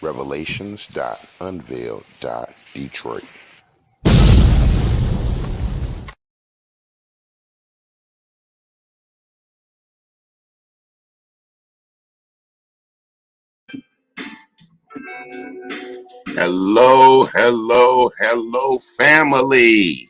Revelations.Unveiled.Detroit. Hello, hello, hello, family.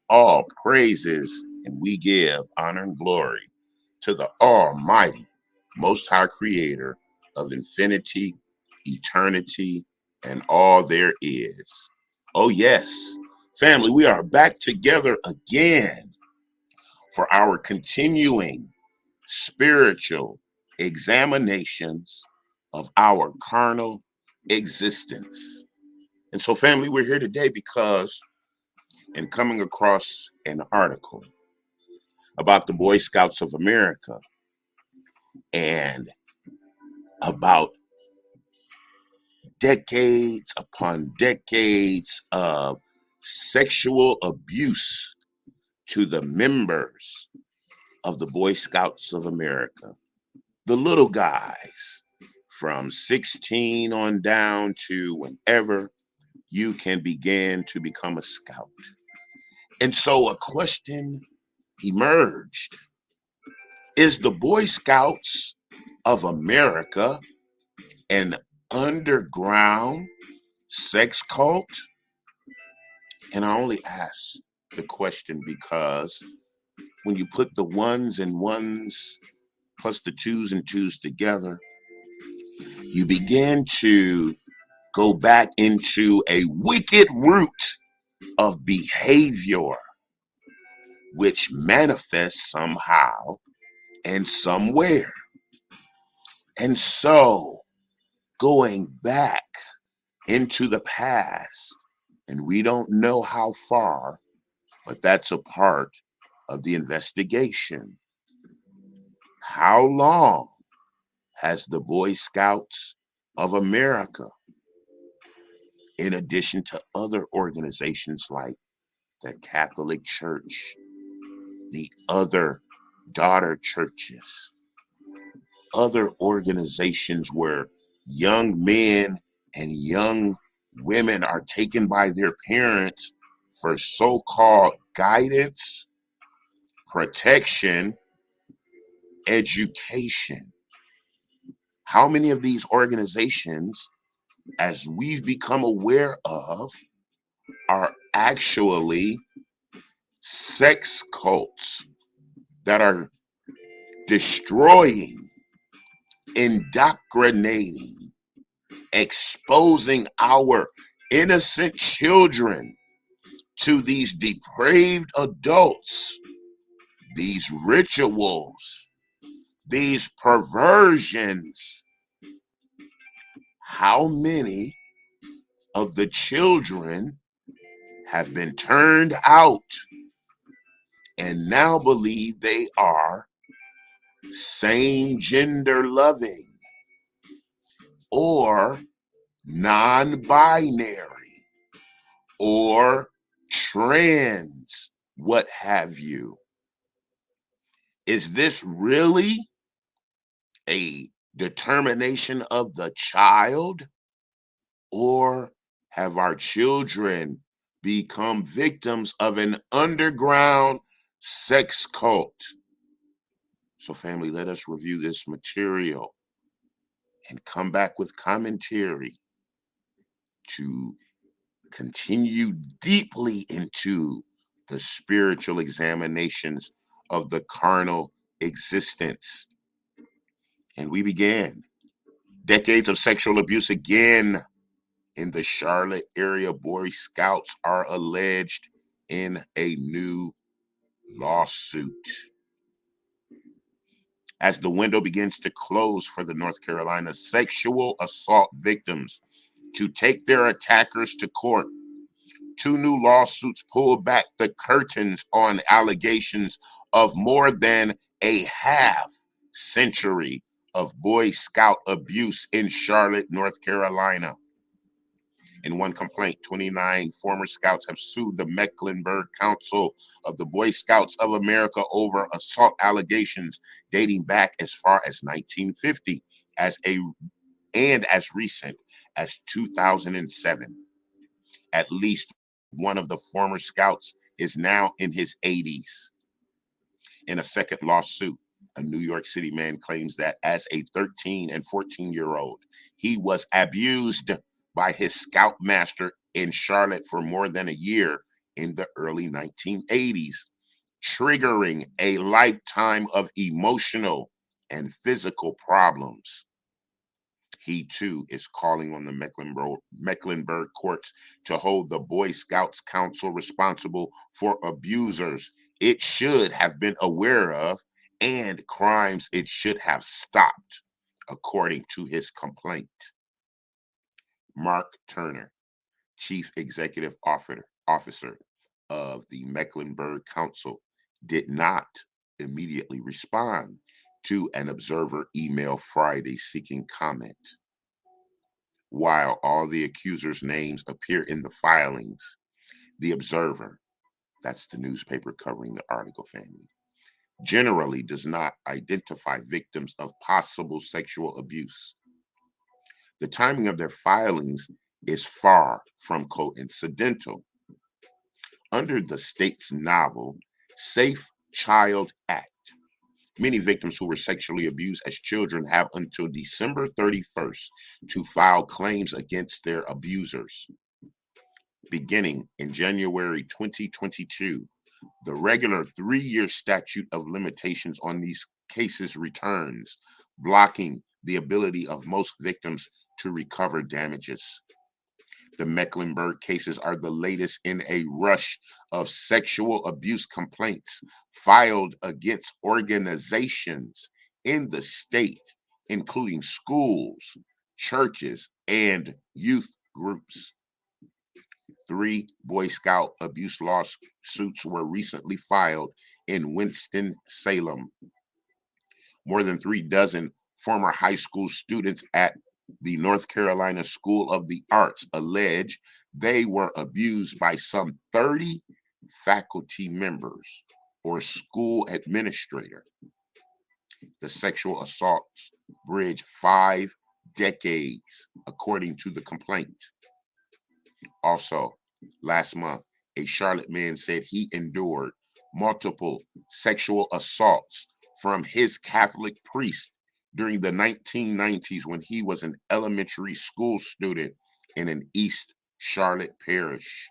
All praises and we give honor and glory to the Almighty, Most High Creator of infinity, eternity, and all there is. Oh, yes, family, we are back together again for our continuing spiritual examinations of our carnal existence. And so, family, we're here today because in coming across an article about the Boy Scouts of America and about decades upon decades of sexual abuse to the members of the Boy Scouts of America, the little guys from 16 on down to whenever you can begin to become a scout. And so a question emerged. Is the Boy Scouts of America an underground sex cult? And I only ask the question because when you put the ones and ones plus the twos and twos together, you begin to go back into a wicked root of behavior which manifests somehow and somewhere. And so going back into the past, and we don't know how far, but that's a part of the investigation. How long has the Boy Scouts of America, in addition to other organizations like the Catholic Church, the other daughter churches, other organizations where young men and young women are taken by their parents for so-called guidance, protection, education. How many of these organizations, as we've become aware of, are actually sex cults that are destroying, indoctrinating, exposing our innocent children to these depraved adults, these rituals, these perversions? How many of the children have been turned out and now believe they are same gender loving or non-binary or trans, what have you? Is this really a determination of the child, or have our children become victims of an underground sex cult? So, family, let us review this material and come back with commentary to continue deeply into the spiritual examinations of the carnal existence. And we began decades of sexual abuse again in the Charlotte area. Boy Scouts are alleged in a new lawsuit. As the window begins to close for the North Carolina sexual assault victims to take their attackers to court, two new lawsuits pull back the curtains on allegations of more than a half century of Boy Scout abuse in Charlotte, North Carolina. In one complaint, 29 former Scouts have sued the Mecklenburg Council of the Boy Scouts of America over assault allegations dating back as far as 1950 as a And as recent as 2007, at least one of the former scouts is now in his 80s. In a second lawsuit, a New York City man claims that as a 13 and 14-year-old, he was abused by his scoutmaster in Charlotte for more than a year in the early 1980s, triggering a lifetime of emotional and physical problems. He too is calling on the Mecklenburg courts to hold the Boy Scouts Council responsible for abusers it should have been aware of and crimes it should have stopped, according to his complaint. Mark Turner, Chief Executive Officer of the Mecklenburg Council, did not immediately respond to an observer email Friday seeking comment. While all the accusers' names appear in the filings, the Observer, that's the newspaper covering the article, family, generally does not identify victims of possible sexual abuse. The timing of their filings is far from coincidental. Under the state's novel Safe Child Act, many victims who were sexually abused as children have until December 31st to file claims against their abusers. Beginning in January 2022, the regular 3-year statute of limitations on these cases returns, blocking the ability of most victims to recover damages. The Mecklenburg cases are the latest in a rush of sexual abuse complaints filed against organizations in the state, including schools, churches, and youth groups. 3 Boy Scout abuse lawsuits were recently filed in Winston-Salem. More than 3 dozen former high school students at the North Carolina School of the Arts allege they were abused by some 30 faculty members or school administrator. The sexual assaults bridge 5 decades, according to the complaint. Also, last month, a Charlotte man said he endured multiple sexual assaults from his Catholic priest during the 1990s when he was an elementary school student in an East Charlotte parish.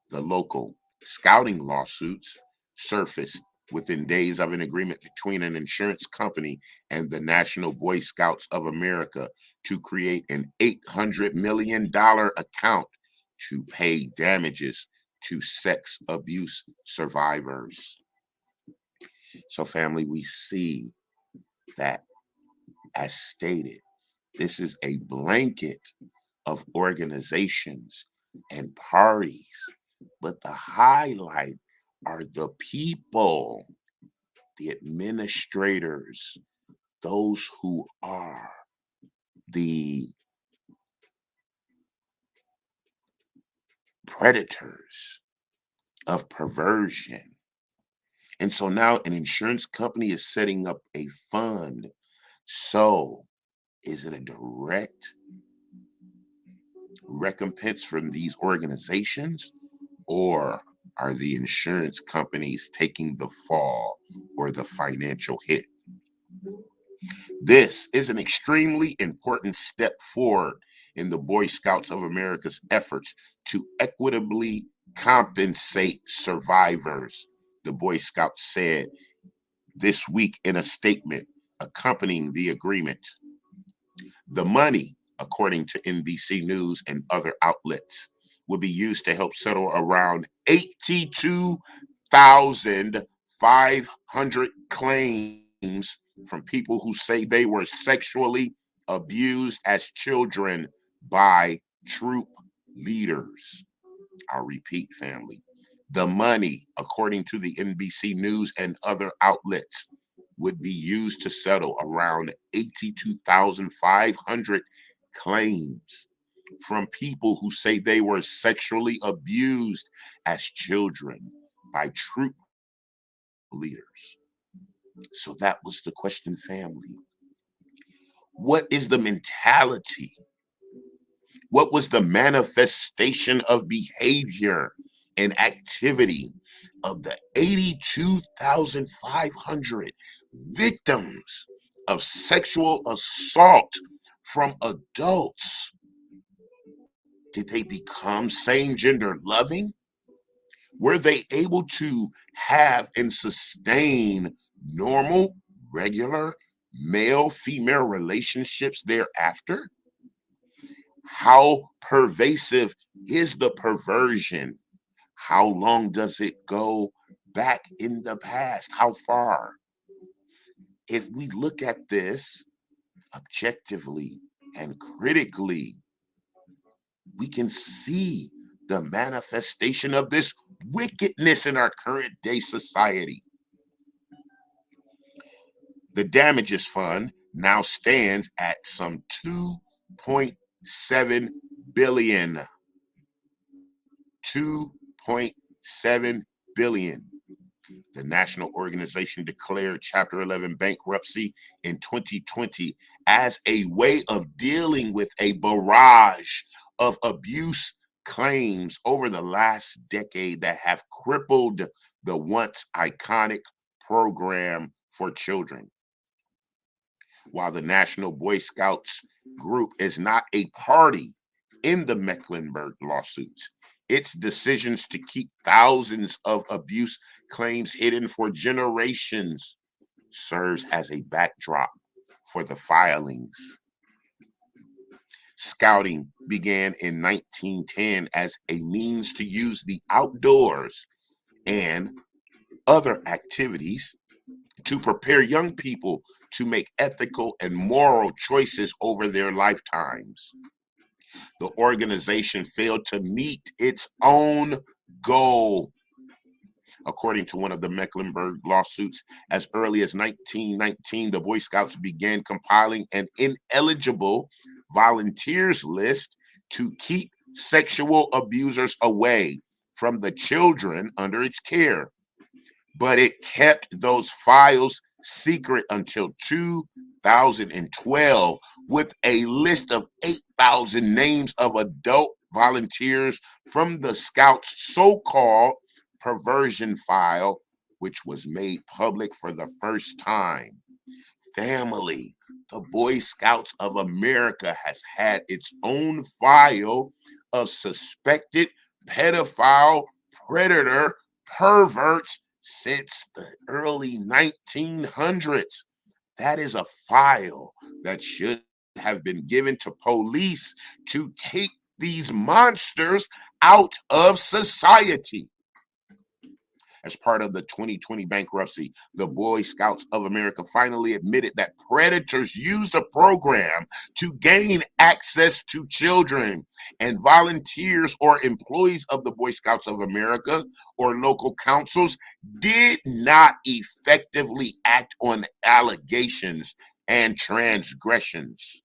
The local scouting lawsuits surfaced within days of an agreement between an insurance company and the National Boy Scouts of America to create an $800 million account to pay damages to sex abuse survivors. So, family, we see that, as stated, this is a blanket of organizations and parties, but the highlight are the people, the administrators, those who are the predators of perversion. And so now an insurance company is setting up a fund. So is it a direct recompense from these organizations, or are the insurance companies taking the fall or the financial hit? This is an extremely important step forward in the Boy Scouts of America's efforts to equitably compensate survivors, the Boy Scouts said this week in a statement accompanying the agreement. The money, according to NBC News and other outlets, will be used to help settle around 82,500 claims from people who say they were sexually abused as children by troop leaders. I'll repeat, family. The money, according to the NBC News and other outlets, would be used to settle around 82,500 claims from people who say they were sexually abused as children by troop leaders. So that was the question, family. What is the mentality? What was the manifestation of behavior and activity of the 82,500 victims of sexual assault from adults? Did they become same gender loving? Were they able to have and sustain normal, regular, male female relationships thereafter? How pervasive is the perversion? How long does it go back in the past? How far? If we look at this objectively and critically, we can see the manifestation of this wickedness in our current day society. The damages fund now stands at some 2.7 billion. 2.7 billion. The national organization declared Chapter 11 bankruptcy in 2020 as a way of dealing with a barrage of abuse claims over the last decade that have crippled the once iconic program for children. While the National Boy Scouts group is not a party in the Mecklenburg lawsuits, its decisions to keep thousands of abuse claims hidden for generations serves as a backdrop for the filings. Scouting began in 1910 as a means to use the outdoors and other activities to prepare young people to make ethical and moral choices over their lifetimes. The organization failed to meet its own goal. According to one of the Mecklenburg lawsuits, as early as 1919, the Boy Scouts began compiling an ineligible volunteers list to keep sexual abusers away from the children under its care. But it kept those files secret until 2012 with a list of 8,000 names of adult volunteers from the Scouts' so-called perversion file, which was made public for the first time. Family, the Boy Scouts of America has had its own file of suspected pedophile predator perverts since the early 1900s. That is a file that should have been given to police to take these monsters out of society. As part of the 2020 bankruptcy, the Boy Scouts of America finally admitted that predators use the program to gain access to children, and volunteers or employees of the Boy Scouts of America or local councils did not effectively act on allegations and transgressions.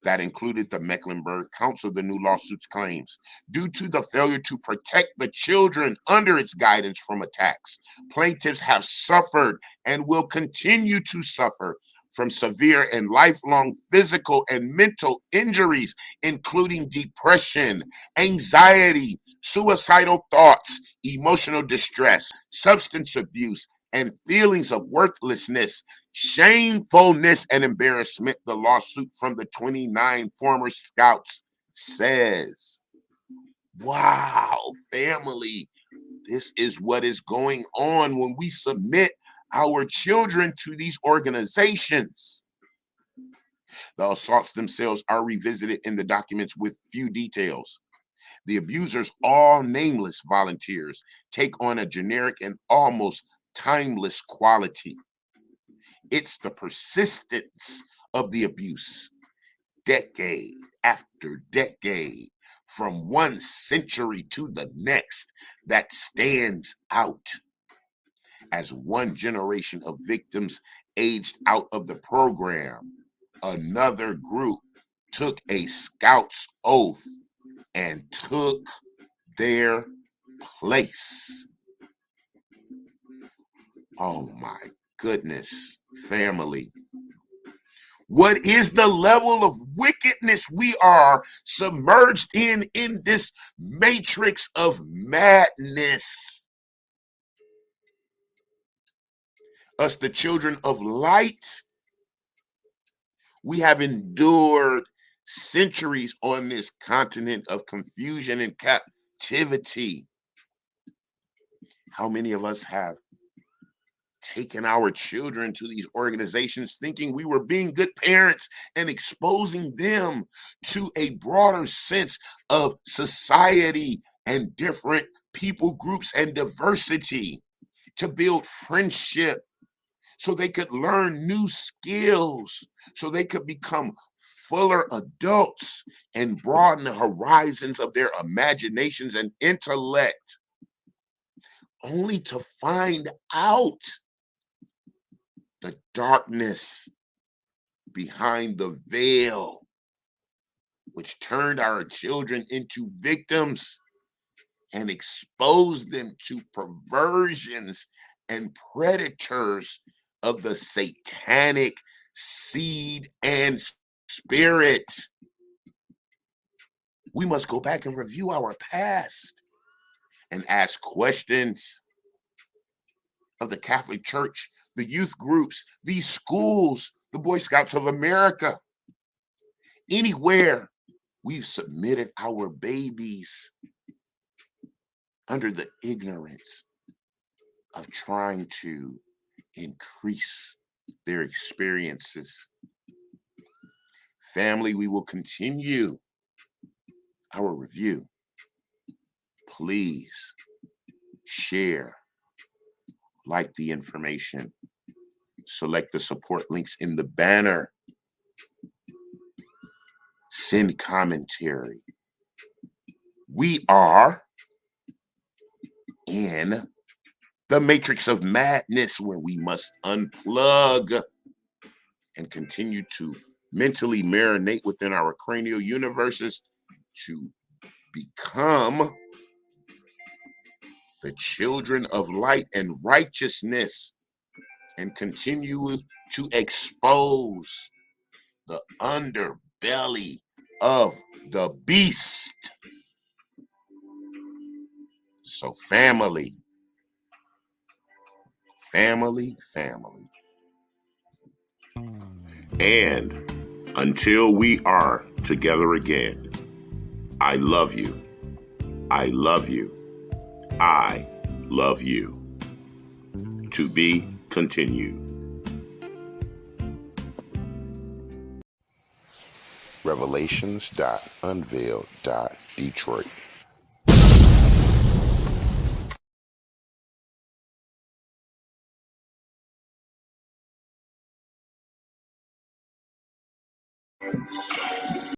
That included the Mecklenburg Council, the new lawsuit's claims. Due to the failure to protect the children under its guidance from attacks, plaintiffs have suffered and will continue to suffer from severe and lifelong physical and mental injuries, including depression, anxiety, suicidal thoughts, emotional distress, substance abuse, and feelings of worthlessness, shamefulness, and embarrassment, the lawsuit from the 29 former Scouts says. Wow, family, this is what is going on when we submit our children to these organizations. The assaults themselves are revisited in the documents with few details. The abusers, all nameless volunteers, take on a generic and almost timeless quality. It's the persistence of the abuse, decade after decade, from one century to the next, that stands out. As one generation of victims aged out of the program, another group took a scout's oath and took their place. Oh my goodness, family. What is the level of wickedness we are submerged in this matrix of madness? Us, the children of light, we have endured centuries on this continent of confusion and captivity. How many of us have taken our children to these organizations thinking we were being good parents and exposing them to a broader sense of society and different people groups and diversity, to build friendship so they could learn new skills, so they could become fuller adults and broaden the horizons of their imaginations and intellect, only to find out the darkness behind the veil, which turned our children into victims and exposed them to perversions and predators of the satanic seed and spirit. We must go back and review our past and ask questions of the Catholic Church, the youth groups, these schools, the Boy Scouts of America, anywhere we've submitted our babies under the ignorance of trying to increase their experiences. Family, we will continue our review. Please share, like the information, select the support links in the banner, send commentary. We are in the matrix of madness where we must unplug and continue to mentally marinate within our cranial universes to become the children of light and righteousness and continue to expose the underbelly of the beast. So family, family, family. And until we are together again, I love you. I love you. I love you. To be continued. Revelations.Unveiled.Detroit.